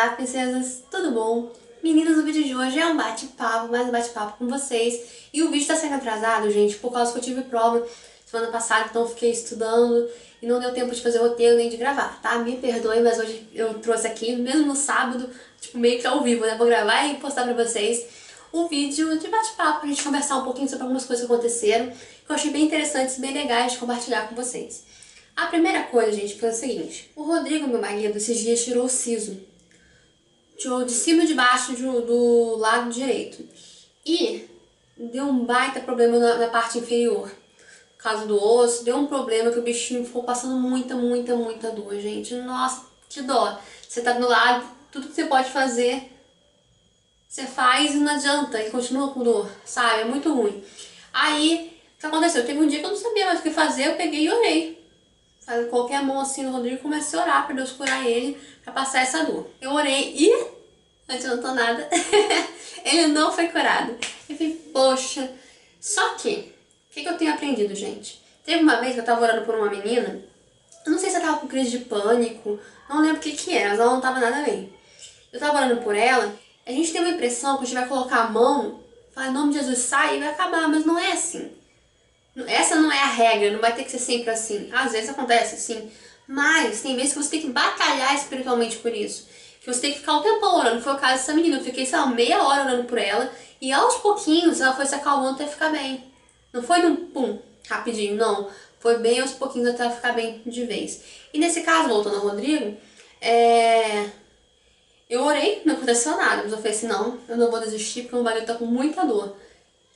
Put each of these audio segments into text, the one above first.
Olá, princesas, tudo bom? Meninas, o vídeo de hoje é um bate-papo, mais um bate-papo com vocês. E o vídeo tá saindo atrasado, gente, por causa que eu tive prova semana passada, então eu fiquei estudando e não deu tempo de fazer roteiro nem de gravar, tá? Me perdoe, mas hoje eu trouxe aqui, mesmo no sábado, tipo, meio que ao vivo, né? Vou gravar e postar pra vocês um vídeo de bate-papo, pra gente conversar um pouquinho sobre algumas coisas que aconteceram, que eu achei bem interessantes, bem legais de compartilhar com vocês. A primeira coisa, gente, foi o seguinte: o Rodrigo, meu marido, esses dias tirou o siso. Tirou de cima e de baixo do lado direito. E deu um baita problema na parte inferior. Por causa do osso, deu um problema que o bichinho ficou passando muita dor, gente. Nossa, que dó. Você tá do lado, tudo que você pode fazer, você faz e não adianta, e continua com dor, sabe? É muito ruim. Aí, o que aconteceu? Teve um dia que eu não sabia mais o que fazer, eu peguei e orei. Coloquei a mão assim no Rodrigo e comecei a orar pra Deus curar ele, pra passar essa dor. Eu orei e não adiantou nada. Ele não foi curado. Eu falei, poxa. Só que, o que eu tenho aprendido, gente? Teve uma vez que eu tava orando por uma menina, eu não sei se ela tava com crise de pânico, não lembro o que era, mas ela não tava nada bem. Eu tava orando por ela, a gente tem uma impressão que a gente vai colocar a mão, falar em nome de Jesus, sai e vai acabar, mas não é assim. Essa não é a regra, não vai ter que ser sempre assim. Às vezes acontece assim, mas tem vezes que você tem que batalhar espiritualmente por isso. Que você tem que ficar um tempão orando. Foi o caso dessa menina, eu fiquei, sei lá, meia hora orando por ela. E aos pouquinhos ela foi se acalmando até ficar bem. Não foi num pum, rapidinho, não. Foi bem aos pouquinhos até ela ficar bem de vez. E nesse caso, voltando ao Rodrigo, eu orei, não aconteceu nada. Mas eu falei assim, não, eu não vou desistir porque o meu marido tá com muita dor.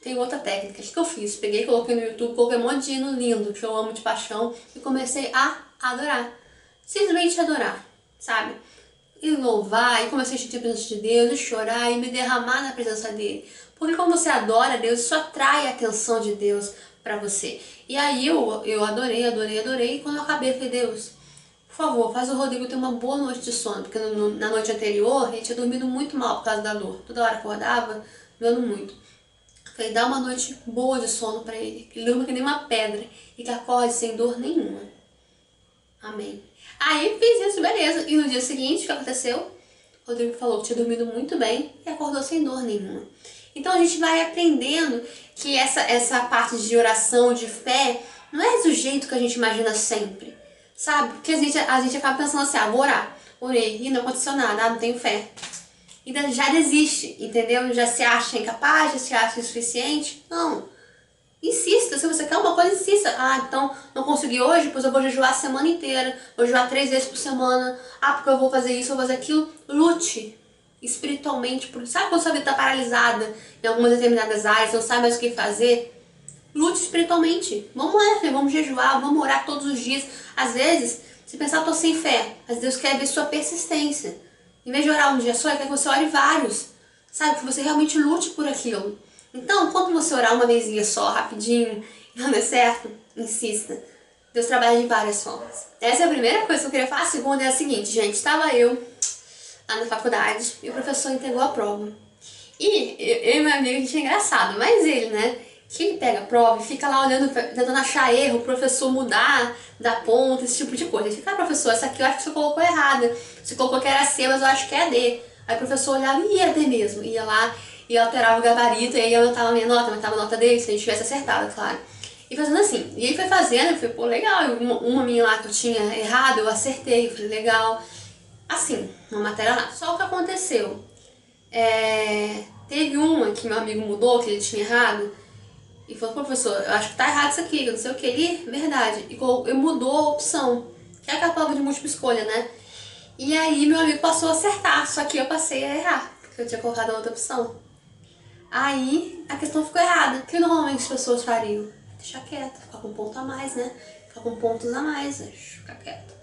Tem outra técnica. O que eu fiz? Peguei, coloquei no YouTube, coloquei um monte de hino lindo, que eu amo de paixão, e comecei a adorar. Simplesmente adorar, sabe? E louvar, e comecei a sentir a presença de Deus, e chorar, e me derramar na presença dele. Porque quando você adora Deus, isso atrai a atenção de Deus pra você. E aí eu adorei, e quando eu acabei, eu falei, Deus, por favor, faz o Rodrigo ter uma boa noite de sono, porque na noite anterior ele tinha dormido muito mal por causa da dor. Toda hora acordava, doendo muito. Falei, dá uma noite boa de sono pra ele, que ele durma que nem uma pedra e que acorde sem dor nenhuma. Amém. Aí fiz isso, beleza. E no dia seguinte, o que aconteceu? O Rodrigo falou que tinha dormido muito bem e acordou sem dor nenhuma. Então a gente vai aprendendo que essa parte de oração, de fé, não é do jeito que a gente imagina sempre, sabe? Porque a gente acaba pensando assim, vou orar. Orei e não aconteceu nada, não tenho fé. E já desiste, entendeu? Já se acha incapaz, já se acha insuficiente. Não. Insista, se você quer uma coisa, insista. Então não consegui hoje, pois eu vou jejuar a semana inteira. Vou jejuar 3 vezes por semana. Porque eu vou fazer isso, vou fazer aquilo. Lute espiritualmente. Sabe quando sua vida está paralisada em algumas determinadas áreas, você não sabe mais o que fazer? Lute espiritualmente. Vamos lá, filho, vamos jejuar, vamos orar todos os dias. Às vezes, se pensar, eu tô sem fé, mas Deus quer ver sua persistência. Em vez de orar um dia só, ele quer que você ore vários. Sabe? Que você realmente lute por aquilo. Então, quando você orar uma vezinha só, rapidinho, e não der certo, insista. Deus trabalha de várias formas. Essa é a primeira coisa que eu queria falar. A segunda é a seguinte, gente. Estava eu lá na faculdade e o professor entregou a prova. E eu e meu amigo, a gente é engraçado, mas ele, né? Que ele pega a prova e fica lá olhando, tentando achar erro, o professor mudar da ponta, esse tipo de coisa. Ele fica, professor, essa aqui eu acho que você colocou errada. Você colocou que era C, mas eu acho que é D. Aí o professor olhava e era D mesmo. Ia lá e alterava o gabarito, e aí eu aumentava a minha nota, aumentava a nota dele, se a gente tivesse acertado, claro. E fazendo assim. E ele foi fazendo, eu falei, pô, legal. Uma minha lá que eu tinha errado, eu acertei, eu falei, legal. Assim, uma matéria lá. Só o que aconteceu. Teve uma que meu amigo mudou, que ele tinha errado. E falou, professor, eu acho que tá errado isso aqui, não sei o que. Ele, verdade. E mudou a opção, que é a prova de múltipla escolha, né? E aí meu amigo passou a acertar, só que eu passei a errar, porque eu tinha colocado a outra opção. Aí a questão ficou errada. O que normalmente as pessoas fariam? Deixar quieto, ficar com um ponto a mais, né? Ficar com pontos a mais, ficar quieto.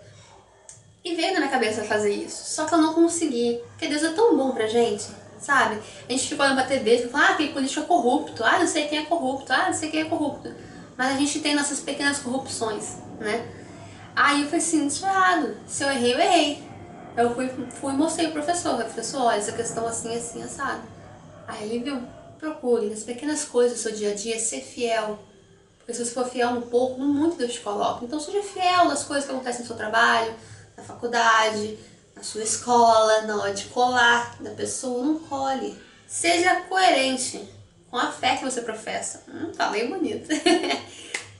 E veio na minha cabeça fazer isso, só que eu não consegui, porque Deus é tão bom pra gente, sabe? A gente fica olhando pra TV e fala, aquele político é corrupto, não sei quem é corrupto, não sei quem é corrupto. Mas a gente tem nossas pequenas corrupções, né? Aí eu falei assim, isso é errado, se eu errei, eu errei. Eu fui e mostrei pro professor, olha, essa questão assim, assim, assado. Aí ele viu, procure nas pequenas coisas do seu dia a dia ser fiel. Porque se você for fiel um pouco, muito Deus te coloca. Então seja fiel nas coisas que acontecem no seu trabalho, na faculdade, na sua escola, na hora de colar da pessoa, não cole. Seja coerente com a fé que você professa. Falei bonito.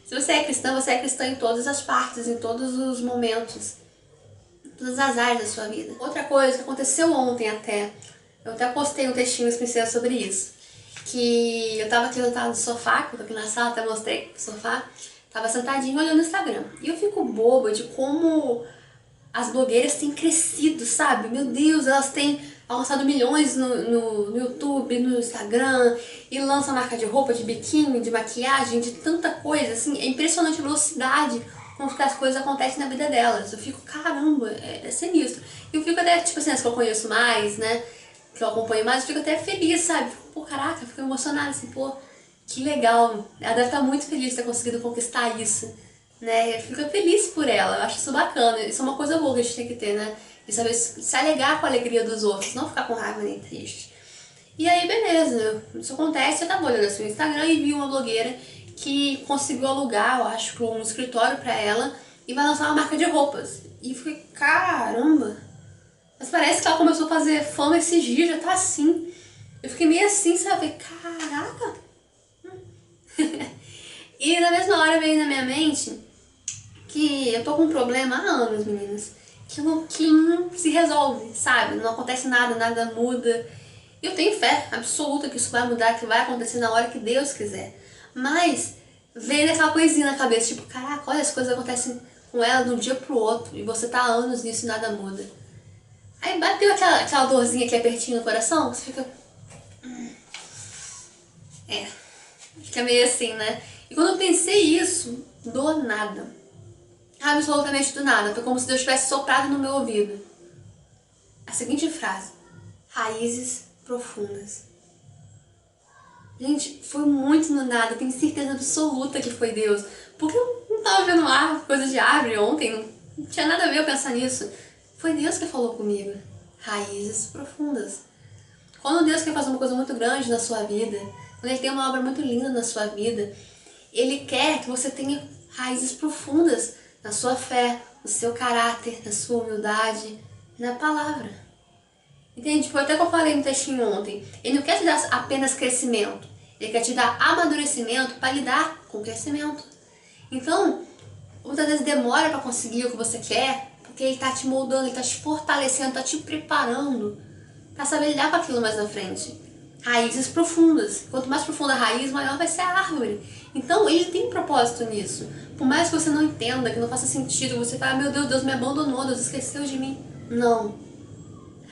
Se você é cristã em todas as partes, em todos os momentos, em todas as áreas da sua vida. Outra coisa que aconteceu ontem até, eu até postei um textinho especial sobre isso, que eu tava aqui sentada no sofá, que eu tô aqui na sala, até mostrei o sofá, tava sentadinho olhando o Instagram. E eu fico boba de como as blogueiras têm crescido, sabe? Meu Deus, elas têm alcançado milhões no YouTube, no Instagram, e lançam marca de roupa, de biquíni, de maquiagem, de tanta coisa, assim, é impressionante a velocidade com que as coisas acontecem na vida delas. Eu fico, caramba, é sinistro. E eu fico até, tipo assim, as que eu conheço mais, né, que eu acompanho mais, eu fico até feliz, sabe? Pô, caraca, eu fico emocionada, assim, pô, que legal. Ela deve estar muito feliz de ter conseguido conquistar isso, né? Eu fico feliz por ela, eu acho isso bacana. Isso é uma coisa boa que a gente tem que ter, né? E saber se alegar com a alegria dos outros, não ficar com raiva nem triste. E aí, beleza, isso acontece, eu tava olhando assim no Instagram e vi uma blogueira que conseguiu alugar, eu acho, um escritório pra ela e vai lançar uma marca de roupas. E eu fiquei, caramba! Mas parece que ela começou a fazer fama esses dias, já tá assim. Eu fiquei meio assim, sabe? Caraca! E na mesma hora veio na minha mente que eu tô com um problema há anos, meninas, que não se resolve, sabe? Não acontece nada, nada muda. Eu tenho fé absoluta que isso vai mudar, que vai acontecer na hora que Deus quiser. Mas veio aquela coisinha na cabeça, tipo, caraca, olha, as coisas acontecem com ela de um dia pro outro, e você tá há anos nisso e nada muda. Aí bateu aquela dorzinha aqui apertinho no coração, você fica... fica meio assim, né? E quando eu pensei isso, do nada, absolutamente do nada, foi como se Deus tivesse soprado no meu ouvido a seguinte frase: raízes profundas. Gente, foi muito no nada, tenho certeza absoluta que foi Deus. Porque eu não tava vendo coisa de árvore ontem, não tinha nada a ver eu pensar nisso. Foi Deus que falou comigo. Raízes profundas. Quando Deus quer fazer uma coisa muito grande na sua vida, quando Ele tem uma obra muito linda na sua vida, Ele quer que você tenha raízes profundas na sua fé, no seu caráter, na sua humildade, na palavra. Entende? Foi até que eu falei no textinho ontem. Ele não quer te dar apenas crescimento. Ele quer te dar amadurecimento para lidar com o crescimento. Então, muitas vezes demora para conseguir o que você quer, porque Ele está te moldando, Ele está te fortalecendo, está te preparando para saber lidar com aquilo mais na frente. Raízes profundas. Quanto mais profunda a raiz, maior vai ser a árvore. Então, Ele tem propósito nisso. Por mais que você não entenda, que não faça sentido, você fala, meu Deus, Deus me abandonou, Deus esqueceu de mim. Não.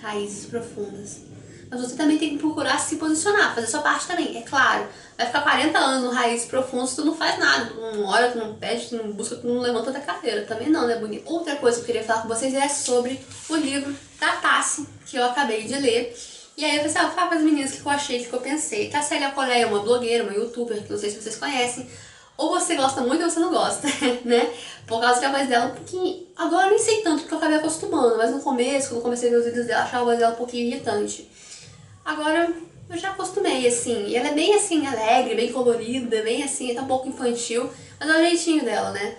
Raízes profundas. Mas você também tem que procurar se posicionar, fazer sua parte também, é claro. Vai ficar 40 anos no raízes profundas, tu não faz nada, tu não ora, tu não pede, tu não busca, tu não levanta da cadeira, também não, né, bonito? Outra coisa que eu queria falar com vocês é sobre o livro da Tassi, que eu acabei de ler. E aí eu pensei, vou falar para as meninas o que eu achei, o que eu pensei. Tassi Acolé é uma blogueira, uma youtuber, que não sei se vocês conhecem. Ou você gosta muito ou você não gosta, né? Por causa que a voz dela é um pouquinho... Agora eu nem sei tanto, porque eu acabei acostumando. Mas no começo, quando eu comecei a ver os vídeos dela, eu achava a voz dela um pouquinho irritante. Agora eu já acostumei, assim. E ela é bem, assim, alegre, bem colorida, bem, assim, até um pouco infantil. Mas é o jeitinho dela, né?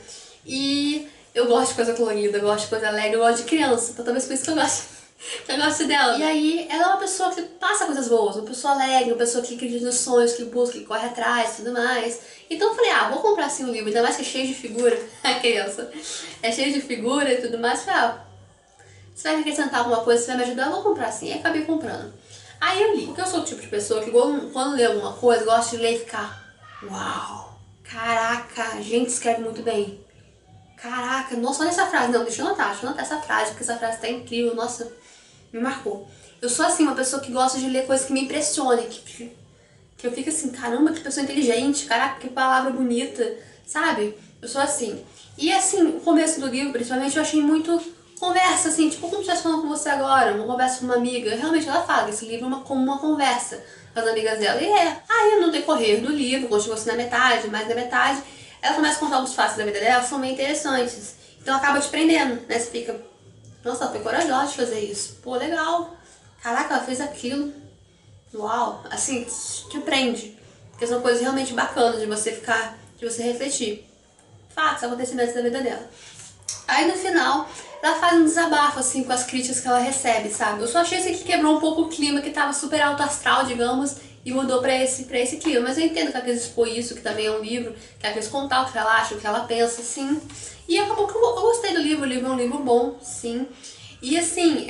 E eu gosto de coisa colorida, eu gosto de coisa alegre, eu gosto de criança. Então talvez por isso que eu gosto. Eu gosto dela. E aí, ela é uma pessoa que passa coisas boas, uma pessoa alegre, uma pessoa que acredita nos sonhos, que busca, que corre atrás e tudo mais. Então eu falei, vou comprar assim um livro, ainda mais que é cheio de figura, a criança. É cheio de figura e tudo mais. Falei, se vai acrescentar alguma coisa, se vai me ajudar, eu vou comprar assim. E acabei comprando. Aí eu li, porque eu sou o tipo de pessoa que quando lê alguma coisa, gosta de ler e ficar, uau, caraca, a gente escreve muito bem. Caraca, nossa, olha essa frase. Não, deixa eu anotar essa frase, porque essa frase tá incrível, nossa, me marcou. Eu sou assim, uma pessoa que gosta de ler coisas que me impressionem, que eu fico assim, caramba, que pessoa inteligente, caraca, que palavra bonita, sabe? Eu sou assim. E assim, o começo do livro, principalmente, eu achei muito conversa, assim, tipo como se estivesse falando com você agora, uma conversa com uma amiga. Realmente, ela fala que esse livro é como uma conversa com as amigas dela. E aí no decorrer do livro, continua assim na metade, mais da metade, ela começa a contar alguns fatos da vida dela que são meio interessantes. Então acaba te prendendo, né? Você fica, nossa, ela foi corajosa de fazer isso. Pô, legal. Caraca, ela fez aquilo. Uau. Assim, te prende. Porque são coisas realmente bacanas de você ficar, de você refletir. Fatos, acontecimentos da vida dela. Aí no final, ela faz um desabafo, assim, com as críticas que ela recebe, sabe? Eu só achei esse aqui quebrou um pouco o clima, que tava super alto astral, digamos, e mudou pra esse clima. Mas eu entendo que ela quis expor isso, que também é um livro, que ela quis contar o que ela acha, o que ela pensa, assim. E acabou que eu gostei do livro, o livro é um livro bom, sim. E assim,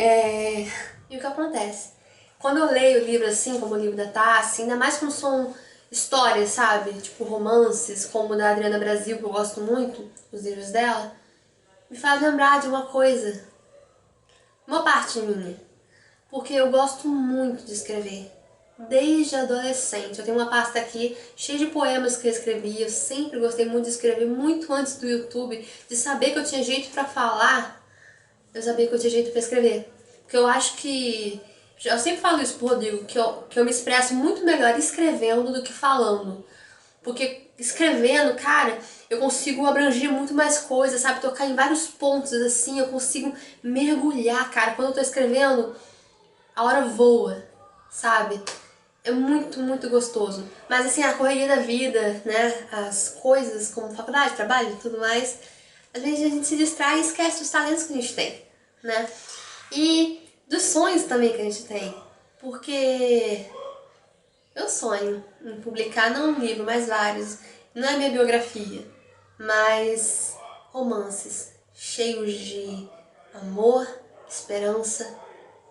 e o que acontece? Quando eu leio livro assim, como o livro da Tassi, ainda mais quando são histórias, sabe? Tipo romances, como o da Adriana Brasil, que eu gosto muito, os livros dela, me faz lembrar de uma coisa, uma parte minha. Porque eu gosto muito de escrever. Desde adolescente. Eu tenho uma pasta aqui cheia de poemas que eu escrevi. Eu sempre gostei muito de escrever, muito antes do YouTube, de saber que eu tinha jeito pra falar. Eu sabia que eu tinha jeito pra escrever. Porque eu acho que... Eu sempre falo isso pro Rodrigo, que eu me expresso muito melhor escrevendo do que falando. Porque escrevendo, cara, eu consigo abranger muito mais coisas, sabe? Tocar em vários pontos, assim, eu consigo mergulhar, cara. Quando eu tô escrevendo, a hora voa, sabe? É muito, muito gostoso. Mas assim, a correria da vida, né? As coisas como faculdade, trabalho e tudo mais, às vezes a gente se distrai e esquece dos talentos que a gente tem, né? E dos sonhos também que a gente tem. Porque eu sonho em publicar não um livro, mas vários. Não é minha biografia, mas romances cheios de amor, esperança,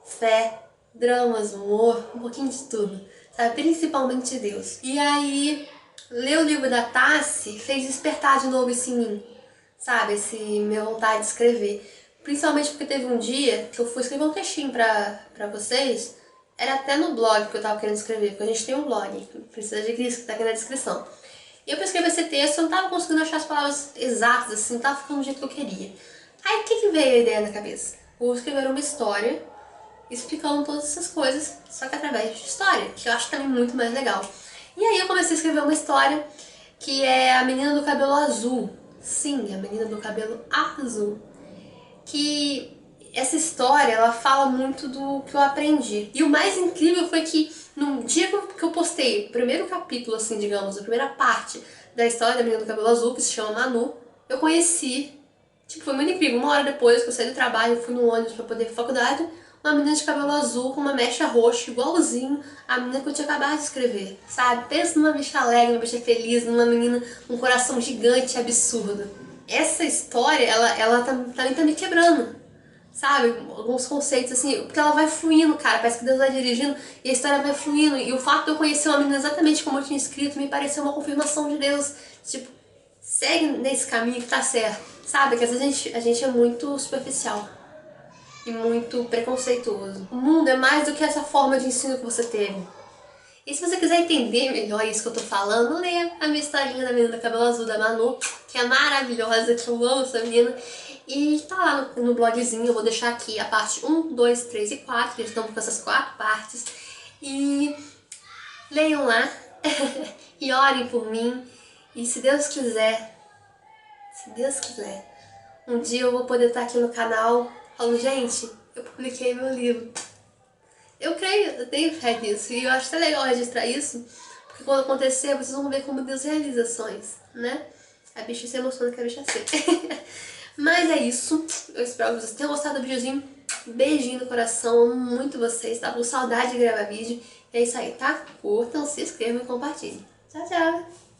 fé, dramas, humor, um pouquinho de tudo, sabe? Principalmente Deus. E aí, ler o livro da Tassi fez despertar de novo isso em mim, sabe? Minha vontade de escrever. Principalmente porque teve um dia que eu fui escrever um textinho pra vocês, era até no blog que eu tava querendo escrever, porque a gente tem um blog, precisa de Cristo, que tá aqui na descrição. E eu fui escrever esse texto, eu não tava conseguindo achar as palavras exatas, assim, não tava ficando do jeito que eu queria. Aí o que veio a ideia na cabeça? Vou escrever uma história explicando todas essas coisas, só que através de história, que eu acho também muito mais legal. E aí eu comecei a escrever uma história que é a menina do cabelo azul. Sim, a menina do cabelo azul. Que essa história, ela fala muito do que eu aprendi. E o mais incrível foi que no dia que eu postei o primeiro capítulo, assim, digamos, a primeira parte da história da menina do cabelo azul, que se chama Manu, eu conheci, tipo, foi muito incrível. Uma hora depois que eu saí do trabalho, eu fui no ônibus pra poder ir pra faculdade, uma menina de cabelo azul com uma mecha roxa, igualzinho a menina que eu tinha acabado de escrever, sabe? Pensa numa bicha alegre, uma bicha feliz, numa menina com um coração gigante e absurdo. Essa história, ela também tá me quebrando, sabe? Alguns conceitos assim, porque ela vai fluindo, cara, parece que Deus vai dirigindo e a história vai fluindo. E o fato de eu conhecer uma menina exatamente como eu tinha escrito me pareceu uma confirmação de Deus. Tipo, segue nesse caminho que tá certo, sabe? Que às vezes a gente é muito superficial e muito preconceituoso. O mundo é mais do que essa forma de ensino que você teve. E se você quiser entender melhor isso que eu tô falando, leia a minha historinha da menina do cabelo azul da Manu, que é maravilhosa, que eu amo essa menina. E tá lá no blogzinho, eu vou deixar aqui a parte 1, 2, 3 e 4, eles estão com essas 4 partes. E leiam lá e orem por mim. E se Deus quiser, um dia eu vou poder estar aqui no canal falando, gente, eu publiquei meu livro. Eu creio, eu tenho fé nisso, e eu acho até legal registrar isso, porque quando acontecer, vocês vão ver como Deus realiza ações, né? A bicha se emociona que a bicha sei. Mas é isso, eu espero que vocês tenham gostado do videozinho. Beijinho no coração, amo muito vocês, tá com saudade de gravar vídeo. E é isso aí, tá? Curtam, se inscrevam e compartilhem. Tchau, tchau!